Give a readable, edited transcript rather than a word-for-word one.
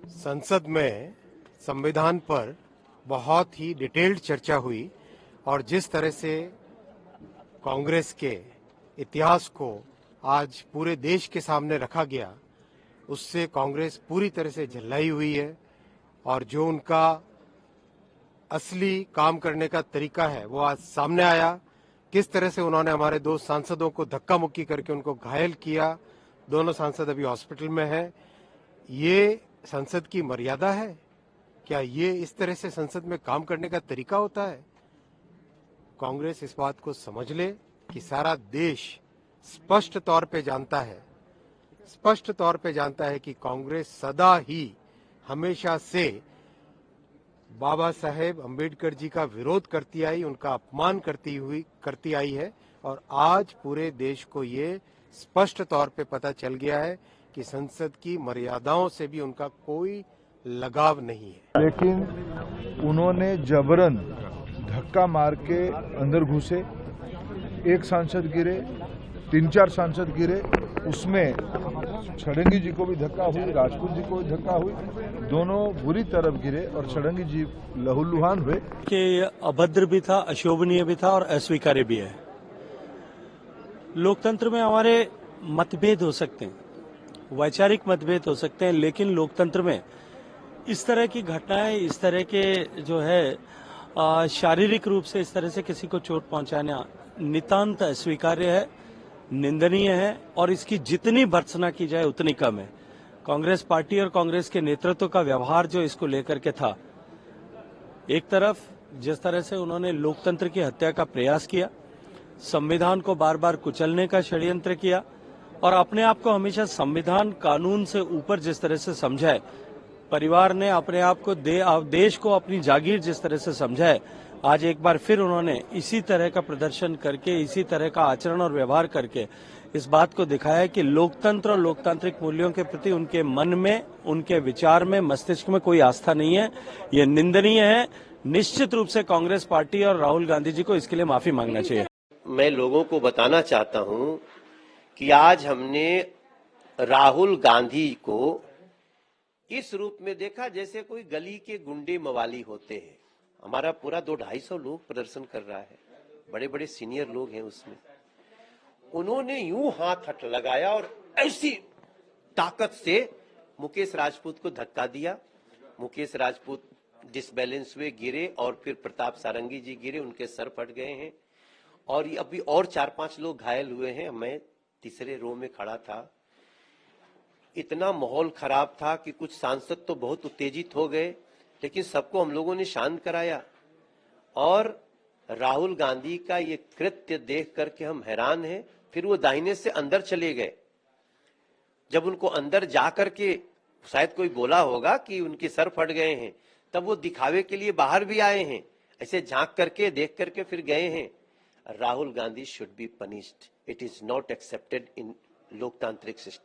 संसद में संविधान पर बहुत ही डिटेल्ड चर्चा हुई और जिस तरह से कांग्रेस के इतिहास को आज पूरे देश के सामने रखा गया, उससे कांग्रेस पूरी तरह से झल्लाई हुई है और जो उनका असली काम करने का तरीका है वो आज सामने आया। किस तरह से उन्होंने हमारे दो सांसदों को धक्का मुक्की करके उनको घायल किया। दोनों सांसद अभी हॉस्पिटल में हैं। ये संसद की मर्यादा है? क्या ये इस तरह से संसद में काम करने का तरीका होता है? कांग्रेस इस बात को समझ ले कि सारा देश स्पष्ट तौर पे जानता है कि कांग्रेस सदा ही हमेशा से बाबा साहेब अंबेडकर जी का विरोध करती आई, उनका अपमान करती आई है और आज पूरे देश को ये स्पष्ट तौर पे पता चल गया है कि संसद की मर्यादाओं से भी उनका कोई लगाव नहीं है। लेकिन उन्होंने जबरन धक्का मार के अंदर घुसे, एक सांसद गिरे, 3-4 सांसद गिरे, उसमें षडंगी जी को भी धक्का हुई, राजपूत जी को भी धक्का हुई, दोनों बुरी तरफ गिरे और षडंगी जी लहूलुहान हुए। कि अभद्र भी था, अशोभनीय भी था और अस्वीकार्य भी है। लोकतंत्र में हमारे मतभेद हो सकते हैं, वैचारिक मतभेद हो सकते हैं, लेकिन लोकतंत्र में इस तरह की घटनाएं, इस तरह के जो है शारीरिक रूप से इस तरह से किसी को चोट पहुंचाना नितांत अस्वीकार्य है, निंदनीय है और इसकी जितनी भर्त्सना की जाए उतनी कम है। कांग्रेस पार्टी और कांग्रेस के नेतृत्व का व्यवहार जो इसको लेकर के था, एक तरफ जिस तरह से उन्होंने लोकतंत्र की हत्या का प्रयास किया, संविधान को बार बार कुचलने का षड्यंत्र किया और अपने आप को हमेशा संविधान कानून से ऊपर जिस तरह से समझा है, परिवार ने अपने आप को देश को अपनी जागीर जिस तरह से समझा है, आज एक बार फिर उन्होंने इसी तरह का प्रदर्शन करके, इसी तरह का आचरण और व्यवहार करके इस बात को दिखाया है कि लोकतंत्र और लोकतांत्रिक मूल्यों के प्रति उनके मन में, उनके विचार में, मस्तिष्क में कोई आस्था नहीं है। ये निंदनीय है। निश्चित रूप से कांग्रेस पार्टी और राहुल गांधी जी को इसके लिए माफी मांगना चाहिए। मैं लोगों को बताना चाहता हूं कि आज हमने राहुल गांधी को इस रूप में देखा जैसे कोई गली के गुंडे मवाली होते हैं। हमारा पूरा 200-250 लोग प्रदर्शन कर रहा है, बड़े बड़े सीनियर लोग हैं उसमें। उन्होंने यूं हाथ हट लगाया और ऐसी ताकत से मुकेश राजपूत को धक्का दिया। मुकेश राजपूत डिसबैलेंस हुए, गिरे और फिर प्रताप सारंगी जी गिरे, उनके सर फट गए हैं और अभी और 4-5 लोग घायल हुए हैं। मैं तीसरे रो में खड़ा था। इतना माहौल खराब था कि कुछ सांसद तो बहुत उत्तेजित हो गए, लेकिन सबको हम लोगों ने शांत कराया और राहुल गांधी का ये कृत्य देख करके हम हैरान हैं। फिर वो दाहिने से अंदर चले गए। जब उनको अंदर जा करके शायद कोई बोला होगा कि उनके सर फट गए हैं, तब वो दिखावे के लिए बाहर भी आए हैं, ऐसे झांक करके देख करके फिर गए हैं। Rahul Gandhi should be punished. It is not accepted in लोकतांत्रिक सिस्टम।